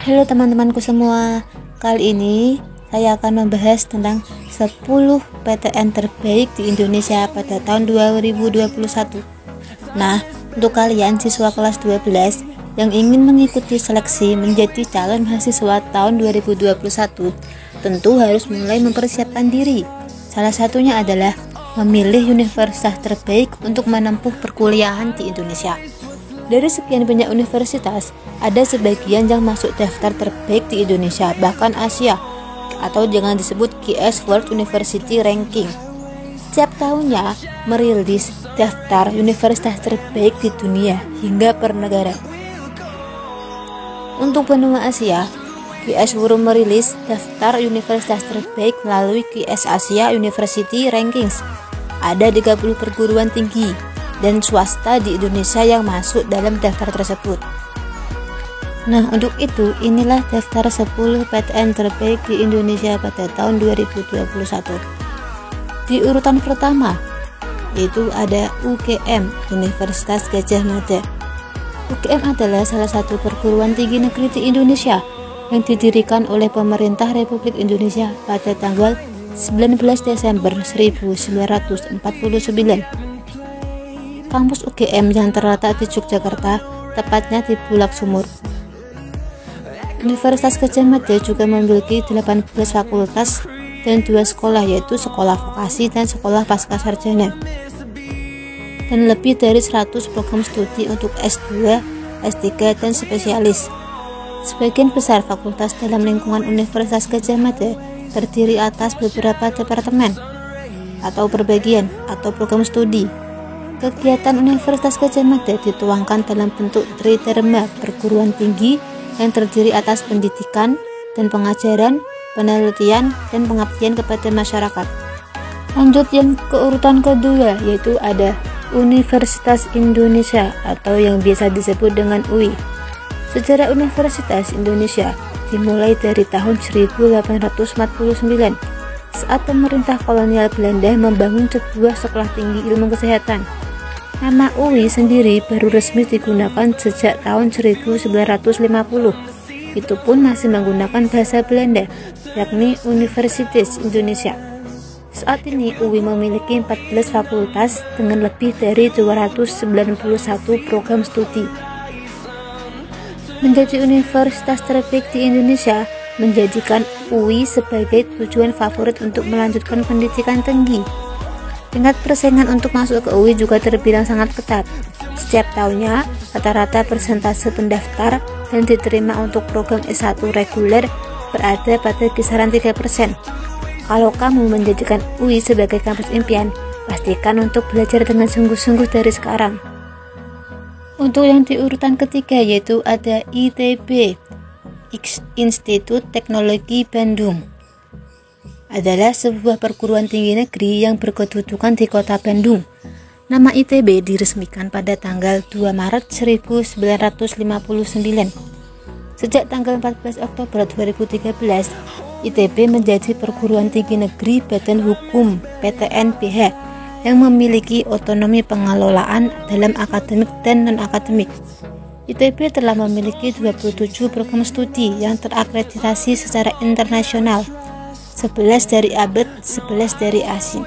Halo teman-temanku semua, kali ini saya akan membahas tentang 10 PTN terbaik di Indonesia pada tahun 2021. Nah, untuk kalian siswa kelas 12 yang ingin mengikuti seleksi menjadi calon mahasiswa tahun 2021, tentu harus mulai mempersiapkan diri. Salah satunya adalah memilih universitas terbaik untuk menempuh perkuliahan di Indonesia. Dari sekian banyak universitas, ada sebagian yang masuk daftar terbaik di Indonesia, bahkan Asia, atau jangan disebut GS World University Ranking. Setiap tahunnya merilis daftar universitas terbaik di dunia hingga per negara. Untuk benua Asia, GS World merilis daftar universitas terbaik melalui GS Asia University Rankings. Ada 30 perguruan tinggi dan swasta di Indonesia yang masuk dalam daftar tersebut. Nah, untuk itu inilah daftar 10 PTN terbaik di Indonesia pada tahun 2021. Di urutan pertama yaitu ada UGM, Universitas Gadjah Mada. UGM adalah salah satu perguruan tinggi negeri di Indonesia yang didirikan oleh pemerintah Republik Indonesia pada tanggal 19 Desember 1949. Kampus UGM yang terletak di Yogyakarta, tepatnya di Bulak Sumur. Universitas Gadjah Mada juga memiliki 18 fakultas dan 2 sekolah, yaitu sekolah vokasi dan sekolah pascasarjana, dan lebih dari 100 program studi untuk S2, S3, dan spesialis. Sebagian besar fakultas dalam lingkungan Universitas Gadjah Mada terdiri atas beberapa departemen atau perbagian atau program studi. Kegiatan Universitas Gadjah Mada dituangkan dalam bentuk tridharma perguruan tinggi yang terdiri atas pendidikan dan pengajaran, penelitian, dan pengabdian kepada masyarakat. Lanjut yang ke urutan kedua, yaitu ada Universitas Indonesia atau yang biasa disebut dengan UI. Sejarah Universitas Indonesia dimulai dari tahun 1849 saat pemerintah kolonial Belanda membangun sebuah sekolah tinggi ilmu kesehatan. Nama UI sendiri baru resmi digunakan sejak tahun 1950. Itu pun masih menggunakan bahasa Belanda, yakni Universitas Indonesia. Saat ini UI memiliki 14 fakultas dengan lebih dari 291 program studi. Menjadi universitas terbaik di Indonesia menjadikan UI sebagai tujuan favorit untuk melanjutkan pendidikan tinggi. Tingkat persaingan untuk masuk ke UI juga terbilang sangat ketat. Setiap tahunnya, rata-rata persentase pendaftar dan diterima untuk program S1 reguler berada pada kisaran 3%. Kalau kamu menjadikan UI sebagai kampus impian, pastikan untuk belajar dengan sungguh-sungguh dari sekarang. Untuk yang di urutan ketiga yaitu ada ITB, Institut Teknologi Bandung. Adalah sebuah perguruan tinggi negeri yang berkedudukan di kota Bandung. Nama ITB diresmikan pada tanggal 2 Maret 1959. Sejak tanggal 14 Oktober 2013, ITB menjadi perguruan tinggi negeri Badan Hukum PTN BH yang memiliki otonomi pengelolaan dalam akademik dan non-akademik. ITB telah memiliki 27 program studi yang terakreditasi secara internasional, 11 dari abad, 11 dari asing.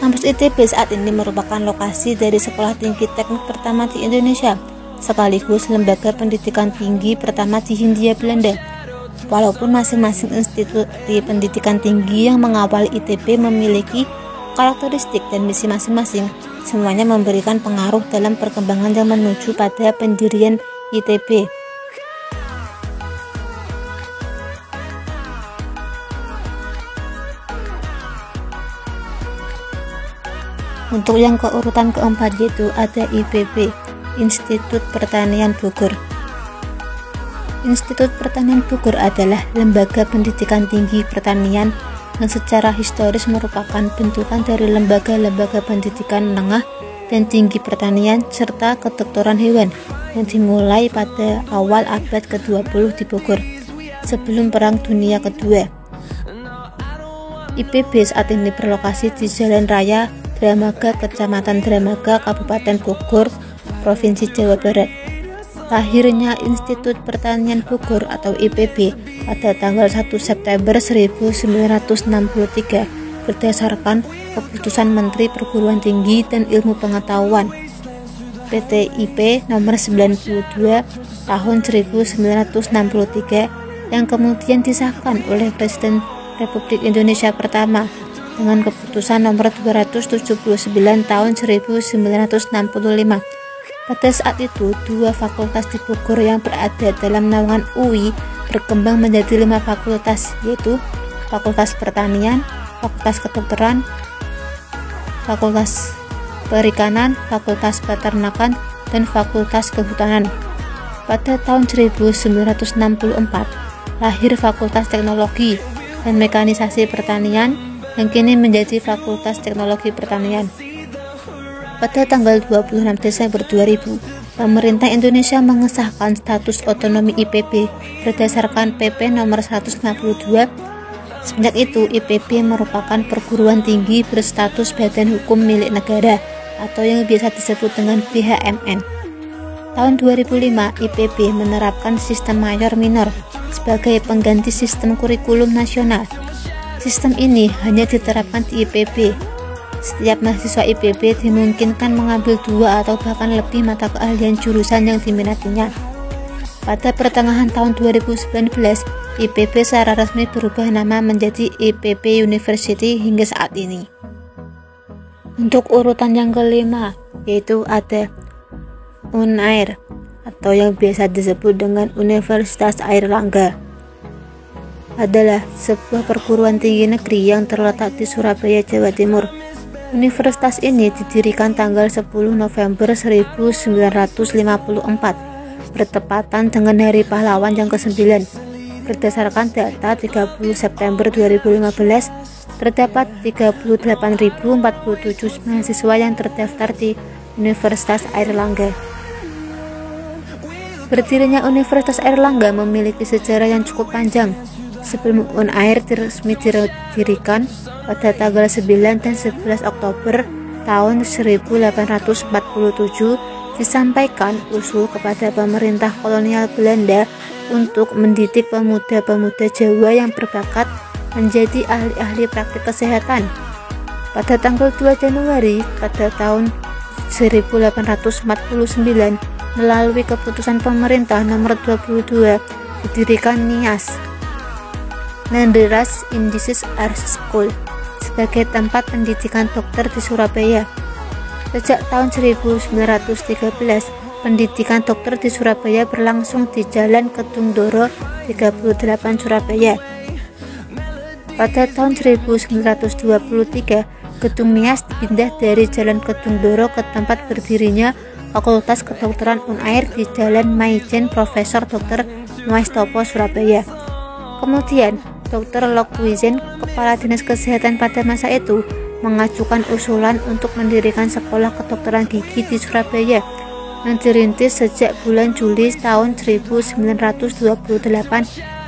Kampus ITB saat ini merupakan lokasi dari sekolah tinggi teknik pertama di Indonesia, sekaligus lembaga pendidikan tinggi pertama di Hindia Belanda. Walaupun masing-masing institusi pendidikan tinggi yang mengawali ITB memiliki karakteristik dan misi masing-masing, semuanya memberikan pengaruh dalam perkembangan yang menuju pada pendirian ITB. Untuk yang ke urutan keempat yaitu ada IPB, Institut Pertanian Bogor. Institut Pertanian Bogor adalah lembaga pendidikan tinggi pertanian yang secara historis merupakan bentukan dari lembaga-lembaga pendidikan menengah dan tinggi pertanian serta kedokteran hewan yang dimulai pada awal abad ke-20 di Bogor sebelum Perang Dunia Kedua. IPB saat ini berlokasi di Jalan Raya Dramaga, Kecamatan Dramaga, Kabupaten Bogor, Provinsi Jawa Barat. lahirnya Institut Pertanian Bogor atau IPB pada tanggal 1 September 1963 berdasarkan keputusan Menteri Perguruan Tinggi dan Ilmu Pengetahuan PTIP nomor 92 tahun 1963 yang kemudian disahkan oleh Presiden Republik Indonesia pertama dengan keputusan nomor 279 tahun 1965. Pada saat itu, dua fakultas di Bogor yang berada dalam naungan UI berkembang menjadi 5 fakultas, yaitu Fakultas Pertanian, Fakultas Kedokteran, Fakultas Perikanan, Fakultas Peternakan, dan Fakultas Kehutanan. Pada tahun 1964, lahir Fakultas Teknologi dan Mekanisasi Pertanian yang kini menjadi Fakultas Teknologi Pertanian. Pada tanggal 26 Desember 2000, pemerintah Indonesia mengesahkan status otonomi IPB berdasarkan PP nomor 152. Semenjak itu, IPB merupakan perguruan tinggi berstatus badan hukum milik negara atau yang biasa disebut dengan BHMN. Tahun 2005, IPB menerapkan sistem mayor minor sebagai pengganti sistem kurikulum nasional. Sistem ini hanya diterapkan di IPB. Setiap mahasiswa IPB dimungkinkan mengambil 2 atau bahkan lebih mata keahlian jurusan yang diminatinya. Pada pertengahan tahun 2019, IPB secara resmi berubah nama menjadi IPB University hingga saat ini. Untuk urutan yang kelima, yaitu ada UNAIR atau yang biasa disebut dengan Universitas Airlangga. Adalah sebuah perguruan tinggi negeri yang terletak di Surabaya, Jawa Timur. Universitas ini didirikan tanggal 10 November 1954 bertepatan dengan Hari Pahlawan yang ke-9. Berdasarkan data 30 September 2015, terdapat 38.047 mahasiswa yang terdaftar di Universitas Airlangga. Berdirinya Universitas Airlangga memiliki sejarah yang cukup panjang. Sebelum UNAIR resmi didirikan pada tanggal 9 dan 11 Oktober tahun 1847, disampaikan usul kepada pemerintah kolonial Belanda untuk mendidik pemuda-pemuda Jawa yang berbakat menjadi ahli-ahli praktik kesehatan. Pada tanggal 2 Januari pada tahun 1849, melalui keputusan pemerintah nomor 22, didirikan NIAS, Nanderas Indices Arts School, sebagai tempat pendidikan dokter di Surabaya. Sejak tahun 1913, pendidikan dokter di Surabaya berlangsung di Jalan Kedung Doro 38 Surabaya. Pada tahun 1923, gedung NIAS dipindah dari Jalan Kedung Doro ke tempat berdirinya Fakultas Kedokteran UNAIR di Jalan Maijen Profesor Dr. Muaistopo, Surabaya. Kemudian, Dr. Lokwizen, Kepala Dinas Kesehatan pada masa itu, mengajukan usulan untuk mendirikan sekolah kedokteran gigi di Surabaya yang dirintis sejak bulan Juli tahun 1928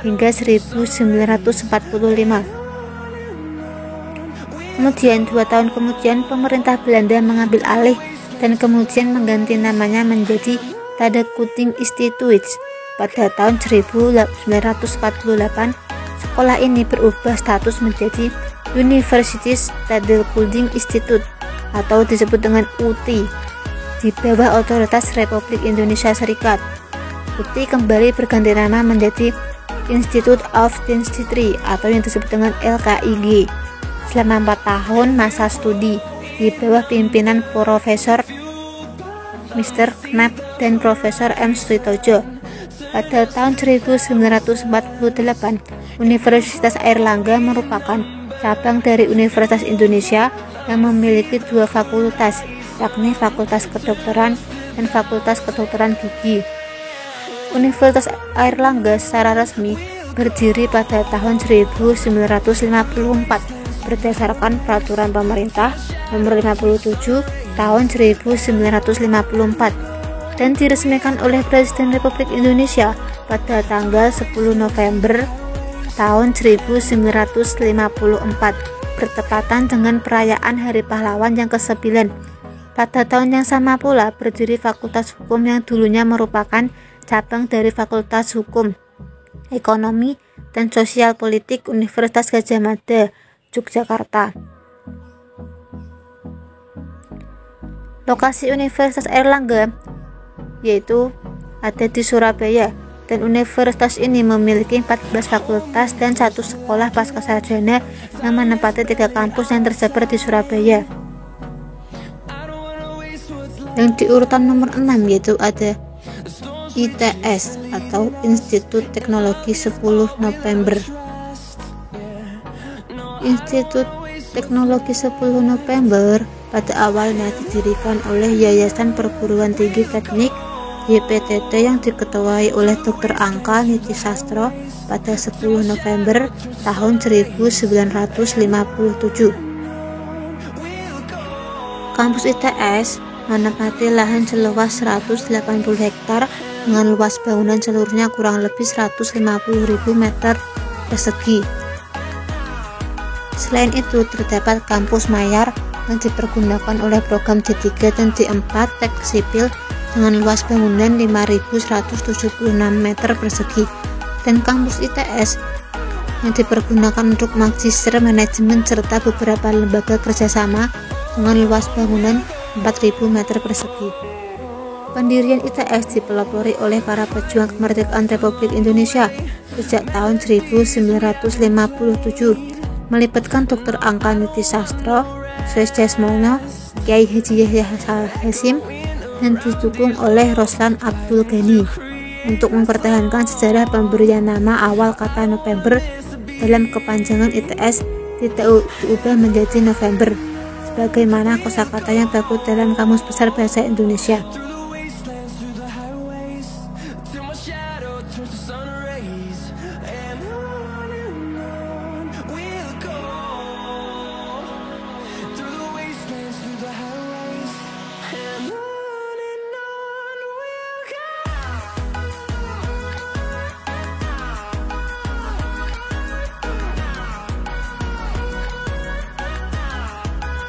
hingga 1945. Kemudian 2 tahun kemudian pemerintah Belanda mengambil alih dan kemudian mengganti namanya menjadi Tadekuting Instituut. Pada tahun 1948, sekolah ini berubah status menjadi Universitas Tadekuting Instituut atau disebut dengan UTI di bawah otoritas Republik Indonesia Serikat. UTI kembali berganti nama menjadi Institute of Dentistry atau yang disebut dengan LKIG selama 4 tahun masa studi di bawah pimpinan Profesor Mr. Knapp dan Profesor M. Suitojo. Pada tahun 1948, Universitas Airlangga merupakan cabang dari Universitas Indonesia yang memiliki 2 fakultas, yakni Fakultas Kedokteran dan Fakultas Kedokteran Gigi. Universitas Airlangga secara resmi berdiri pada tahun 1954 berdasarkan Peraturan Pemerintah Nomor 57 Tahun 1954 dan diresmikan oleh Presiden Republik Indonesia pada tanggal 10 November tahun 1954 bertepatan dengan perayaan Hari Pahlawan yang ke-9. Pada tahun yang sama pula berdiri Fakultas Hukum yang dulunya merupakan cabang dari Fakultas Hukum, Ekonomi, dan Sosial Politik Universitas Gadjah Mada, Yogyakarta. Lokasi Universitas Airlangga yaitu ada di Surabaya, dan universitas ini memiliki 14 fakultas dan 1 sekolah pascasarjana yang menempati 3 kampus yang tersebar di Surabaya. Yang di urutan nomor 6 yaitu ada ITS atau Institut Teknologi 10 November. Institut Teknologi 10 November pada awalnya didirikan oleh Yayasan Perguruan Tinggi Teknik YPTT yang diketuai oleh Dr. Angka Nitisastro pada 10 November tahun 1957. Kampus ITS menempati lahan seluas 180 hektar dengan luas bangunan seluruhnya kurang lebih 150.000 meter persegi. Selain itu terdapat kampus Mayar yang dipergunakan oleh program D3 dan D4 Tek Sipil dengan luas bangunan 5.176 meter persegi, dan kampus ITS yang dipergunakan untuk magister manajemen serta beberapa lembaga kerjasama dengan luas bangunan 4.000 meter persegi. Pendirian ITS dipelopori oleh para pejuang kemerdekaan Republik Indonesia sejak tahun 1957, melibatkan Dr. Angka Nitisastro, Sres Desmono, Kiai Haji Yahya Hasyim, dan didukung oleh Roslan Abdul Ghani untuk mempertahankan sejarah pemberian nama awal kata November dalam kepanjangan ITS tidak diubah menjadi November, sebagaimana kosakata yang baku dalam Kamus Besar Bahasa Indonesia.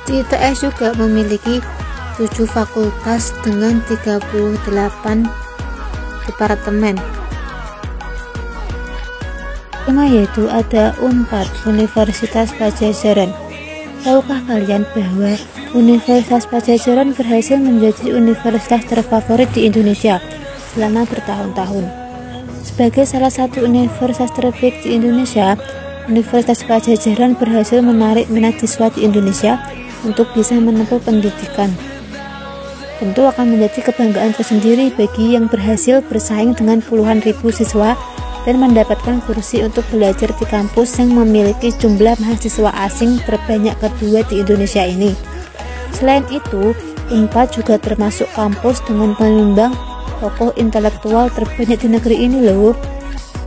ITS juga memiliki 7 fakultas dengan 38 departemen. Yaitu ada UNPAD, Universitas Padjadjaran. Tahukah kalian bahwa Universitas Padjadjaran berhasil menjadi universitas terfavorit di Indonesia selama bertahun-tahun? Sebagai salah satu universitas terbaik di Indonesia, Universitas Padjadjaran berhasil menarik minat siswa di Indonesia untuk bisa menempuh pendidikan. Tentu akan menjadi kebanggaan tersendiri bagi yang berhasil bersaing dengan puluhan ribu siswa dan mendapatkan kursi untuk belajar di kampus yang memiliki jumlah mahasiswa asing terbanyak kedua di Indonesia ini. Selain itu, UNPAD juga termasuk kampus dengan penyumbang tokoh intelektual terbanyak di negeri ini loh.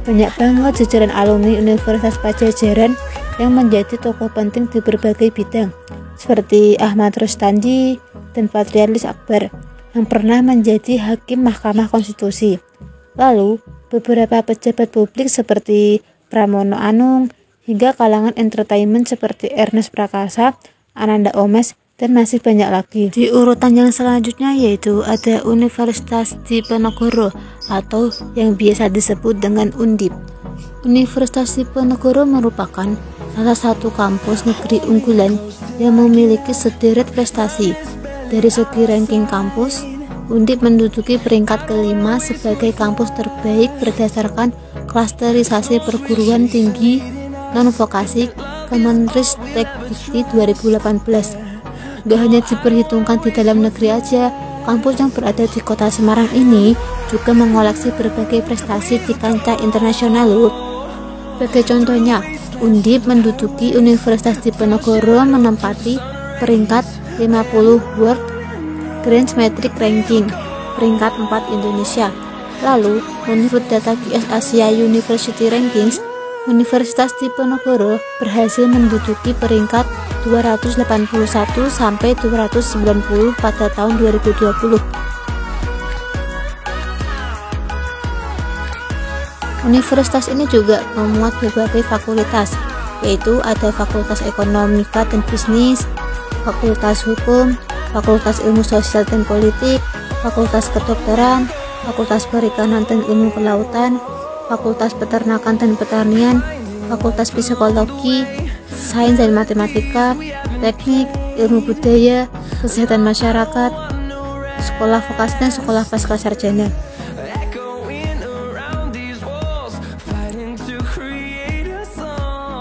Banyak banget jajaran alumni Universitas Padjadjaran yang menjadi tokoh penting di berbagai bidang, seperti Ahmad Rustandi dan Patrialis Akbar yang pernah menjadi hakim Mahkamah Konstitusi. Lalu, beberapa pejabat publik seperti Pramono Anung hingga kalangan entertainment seperti Ernest Prakasa, Ananda Omesh, dan masih banyak lagi. Di urutan yang selanjutnya yaitu ada Universitas Diponegoro atau yang biasa disebut dengan Undip. Universitas Diponegoro merupakan salah satu kampus negeri unggulan yang memiliki sederet prestasi. Dari segi ranking kampus, Undip menduduki peringkat kelima sebagai kampus terbaik berdasarkan klasterisasi perguruan tinggi non-vokasi Kemenristek Dikti 2018. Gak hanya diperhitungkan di dalam negeri aja, kampus yang berada di kota Semarang ini juga mengoleksi berbagai prestasi di kancah internasional loh. Sebagai contohnya, Undip menduduki Universitas Diponegoro menempati peringkat 50 World Grand Metric Ranking, peringkat 4 Indonesia. Lalu, menurut data QS Asia University Rankings, Universitas Diponegoro berhasil menduduki peringkat 281 sampai 290 pada tahun 2020. Universitas ini juga memuat berbagai fakultas, yaitu ada Fakultas Ekonomika dan Bisnis, Fakultas Hukum, Fakultas Ilmu Sosial dan Politik, Fakultas Kedokteran, Fakultas Perikanan dan Ilmu Kelautan, Fakultas Peternakan dan Pertanian, Fakultas Psikologi, Sains dan Matematika, Teknik, Ilmu Budaya, Kesehatan Masyarakat, Sekolah Vokasi dan Sekolah Pascasarjana.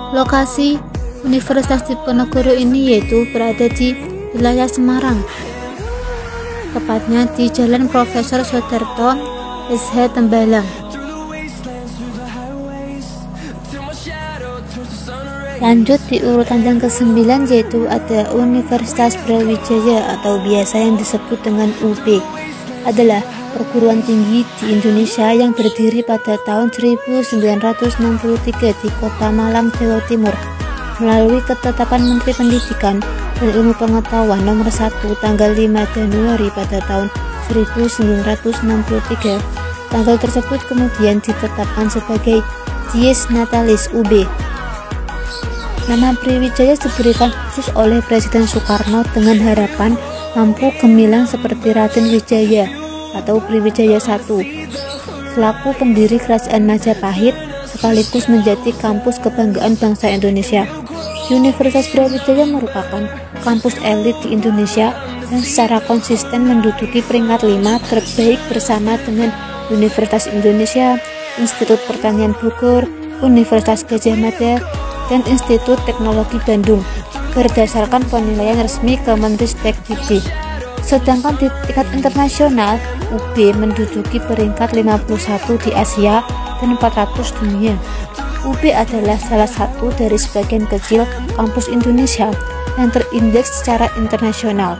Lokasi Universitas Diponegoro ini yaitu berada di wilayah Semarang, tepatnya di Jalan Profesor Soedarto SH Tembalang. Lanjut di urutan yang ke-9 yaitu ada Universitas Brawijaya atau biasa yang disebut dengan UB, adalah perguruan tinggi di Indonesia yang berdiri pada tahun 1963 di Kota Malang, Jawa Timur melalui ketetapan Menteri Pendidikan dan Ilmu Pengetahuan nomor 1 tanggal 5 Januari pada tahun 1963. Tanggal tersebut kemudian ditetapkan sebagai Dies Natalis UB. Nama Brawijaya diberikan khusus oleh Presiden Soekarno dengan harapan mampu gemilang seperti Raden Wijaya atau Brawijaya I selaku pendiri Kerajaan Majapahit sekaligus menjadi kampus kebanggaan bangsa Indonesia. Universitas Brawijaya merupakan kampus elit di Indonesia yang secara konsisten menduduki peringkat 5 terbaik bersama dengan Universitas Indonesia, Institut Pertanian Bogor, Universitas Gadjah Mada, dan Institut Teknologi Bandung berdasarkan penilaian resmi Kemenristek Dikti. Sedangkan di tingkat internasional, UB menduduki peringkat 51 di Asia dan 400 dunia. UB adalah salah satu dari sebagian kecil kampus Indonesia yang terindeks secara internasional.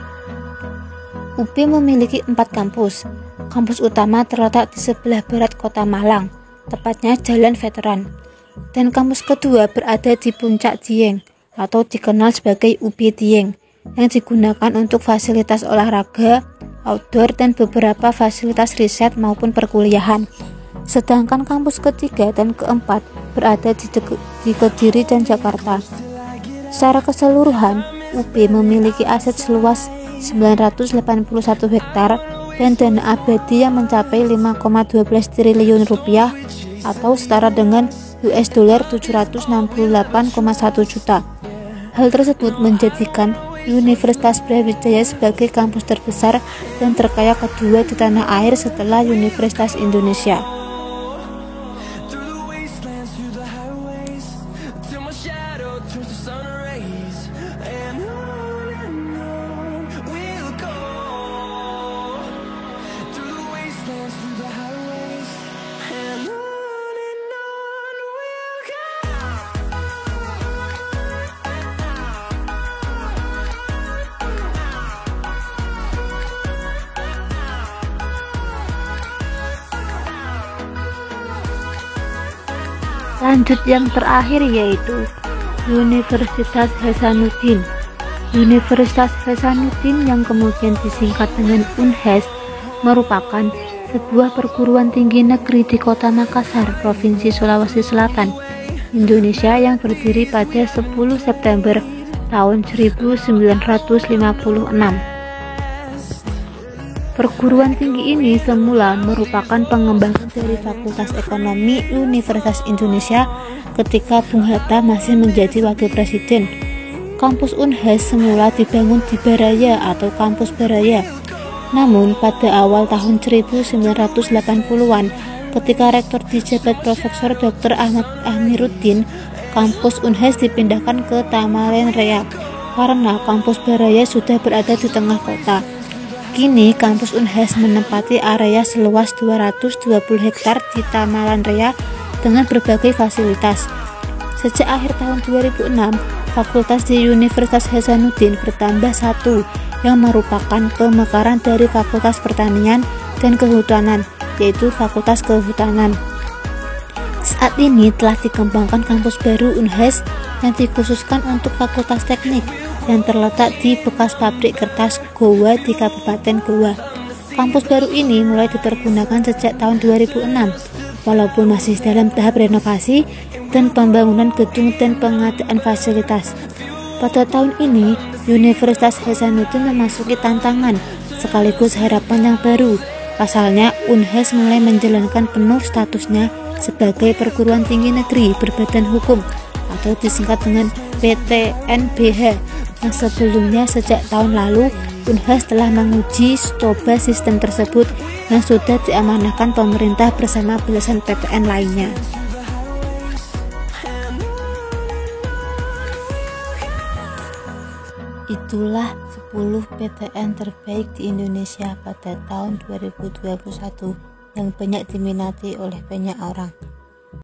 UB memiliki 4 kampus. Kampus utama terletak di sebelah barat kota Malang, tepatnya Jalan Veteran. Dan kampus kedua berada di Puncak Dieng atau dikenal sebagai UB Dieng, yang digunakan untuk fasilitas olahraga, outdoor, dan beberapa fasilitas riset maupun perkuliahan. Sedangkan kampus ketiga dan keempat berada di Kediri dan Jakarta. Secara keseluruhan, UB memiliki aset seluas 981 hektar dan dana abadi yang mencapai 5,12 triliun rupiah atau setara dengan US dollar 768,1 juta. Hal tersebut menjadikan Universitas Brawijaya sebagai kampus terbesar dan terkaya kedua di tanah air setelah Universitas Indonesia. Lanjut yang terakhir yaitu Universitas Hasanuddin. Universitas Hasanuddin yang kemudian disingkat dengan UNHAS merupakan sebuah perguruan tinggi negeri di Kota Makassar, Provinsi Sulawesi Selatan, Indonesia yang berdiri pada 10 September tahun 1956. Perguruan tinggi ini semula merupakan pengembangan dari Fakultas Ekonomi Universitas Indonesia ketika Bung Hatta masih menjadi wakil presiden. Kampus UNHAS semula dibangun di Baraya atau Kampus Baraya. Namun pada awal tahun 1980-an, ketika rektor dijabat Profesor Dr. Ahmad Amiruddin, kampus UNHAS dipindahkan ke Tamalen Raya karena Kampus Baraya sudah berada di tengah kota. Kini kampus UNHAS menempati area seluas 220 hektar di Tamalan Raya dengan berbagai fasilitas. Sejak akhir tahun 2006, fakultas di Universitas Hasanuddin bertambah satu yang merupakan pemekaran dari Fakultas Pertanian dan Kehutanan, yaitu Fakultas Kehutanan. Saat ini telah dikembangkan kampus baru UNHAS yang dikhususkan untuk Fakultas Teknik yang terletak di bekas pabrik kertas Goa di Kabupaten Goa. Kampus baru ini mulai dipergunakan sejak tahun 2006, walaupun masih dalam tahap renovasi dan pembangunan gedung dan pengadaan fasilitas. Pada tahun ini, Universitas Hasanuddin memasuki tantangan sekaligus harapan yang baru. Pasalnya, Unhas mulai menjalankan penuh statusnya sebagai perguruan tinggi negeri berbadan hukum atau disingkat dengan PTNBH. Yang sebelumnya sejak tahun lalu, Unhas telah menguji coba sistem tersebut yang sudah diamanahkan pemerintah bersama belasan PTN lainnya. Itulah 10 PTN terbaik di Indonesia pada tahun 2021 yang banyak diminati oleh banyak orang.